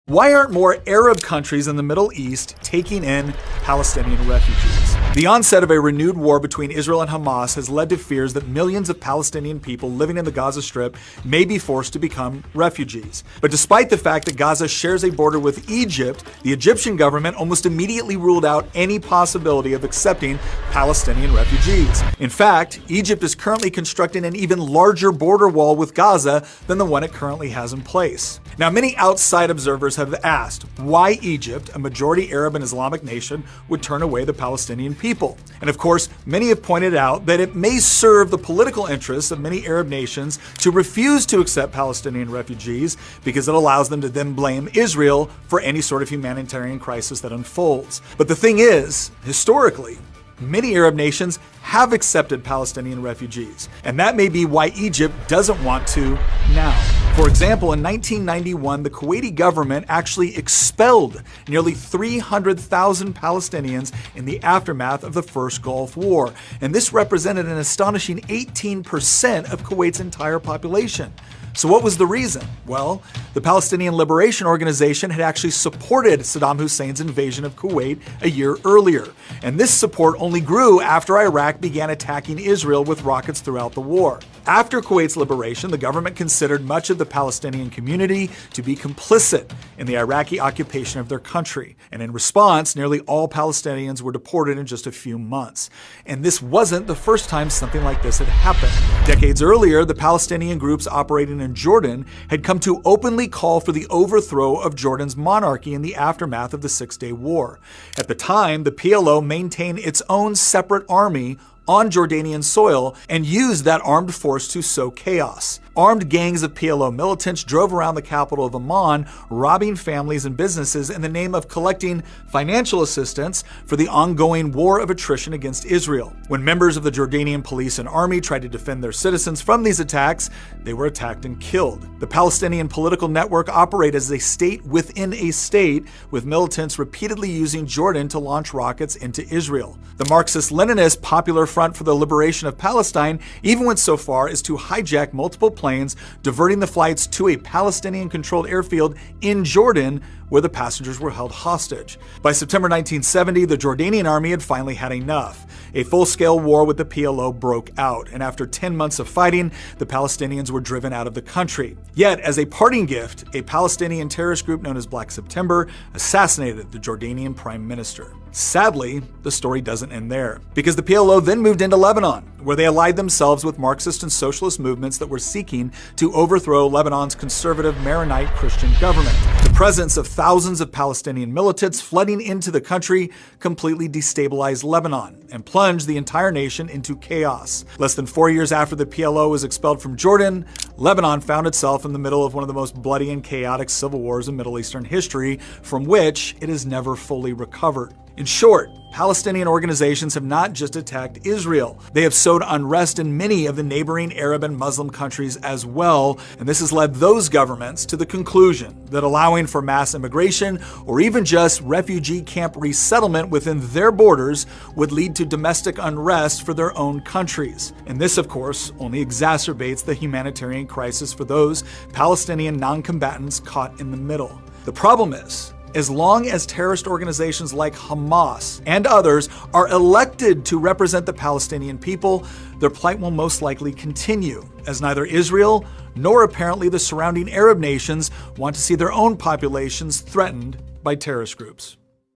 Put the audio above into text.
Why aren't more Arab countries in the Middle East taking in Palestinian refugees? The onset of a renewed war between Israel and Hamas has led to fears that millions of Palestinian people living in the Gaza Strip may be forced to become refugees. But despite the fact that Gaza shares a border with Egypt, the Egyptian government almost immediately ruled out any possibility of accepting Palestinian refugees. In fact, Egypt is currently constructing an even larger border wall with Gaza than the one it currently has in place. Now, many outside observers have asked why Egypt, a majority Arab and Islamic nation, would turn away the Palestinian people. And of course, many have pointed out that it may serve the political interests of many Arab nations to refuse to accept Palestinian refugees because it allows them to then blame Israel for any sort of humanitarian crisis that unfolds. But the thing is, historically, many Arab nations have accepted Palestinian refugees, and that may be why Egypt doesn't want to now. For example, in 1991, the Kuwaiti government actually expelled nearly 300,000 Palestinians in the aftermath of the First Gulf War, and this represented an astonishing 18% of Kuwait's entire population. So what was the reason? Well, the Palestinian Liberation Organization had actually supported Saddam Hussein's invasion of Kuwait a year earlier, and this support only grew after Iraq began attacking Israel with rockets throughout the war. After Kuwait's liberation, the government considered much of the Palestinian community to be complicit in the Iraqi occupation of their country, and in response, nearly all Palestinians were deported in just a few months. And this wasn't the first time something like this had happened. Decades earlier, the Palestinian groups operating in Jordan had come to openly call for the overthrow of Jordan's monarchy in the aftermath of the Six-Day War. At the time, the PLO maintained its own separate army on Jordanian soil and used that armed force to sow chaos. Armed gangs of PLO militants drove around the capital of Amman, robbing families and businesses in the name of collecting financial assistance for the ongoing war of attrition against Israel. When members of the Jordanian police and army tried to defend their citizens from these attacks, they were attacked and killed. The Palestinian political network operated as a state within a state, with militants repeatedly using Jordan to launch rockets into Israel. The Marxist-Leninist Popular Front for the Liberation of Palestine even went so far as to hijack multiple planes, diverting the flights to a Palestinian-controlled airfield in Jordan, where the passengers were held hostage. By September 1970, the Jordanian army had finally had enough. A full-scale war with the PLO broke out, and after 10 months of fighting, the Palestinians were driven out of the country. Yet, as a parting gift, a Palestinian terrorist group known as Black September assassinated the Jordanian prime minister. Sadly, the story doesn't end there, because the PLO then moved into Lebanon, where they allied themselves with Marxist and socialist movements that were seeking to overthrow Lebanon's conservative Maronite Christian government. The presence of thousands of Palestinian militants flooding into the country completely destabilized Lebanon and plunged the entire nation into chaos. Less than 4 years after the PLO was expelled from Jordan, Lebanon found itself in the middle of one of the most bloody and chaotic civil wars in Middle Eastern history, from which it has never fully recovered. In short, Palestinian organizations have not just attacked Israel. They have sowed unrest in many of the neighboring Arab and Muslim countries as well, and this has led those governments to the conclusion that allowing for mass immigration or even just refugee camp resettlement within their borders would lead to domestic unrest for their own countries. And this, of course, only exacerbates the humanitarian crisis for those Palestinian non-combatants caught in the middle. The problem is, as long as terrorist organizations like Hamas and others are elected to represent the Palestinian people, their plight will most likely continue, as neither Israel nor apparently the surrounding Arab nations want to see their own populations threatened by terrorist groups.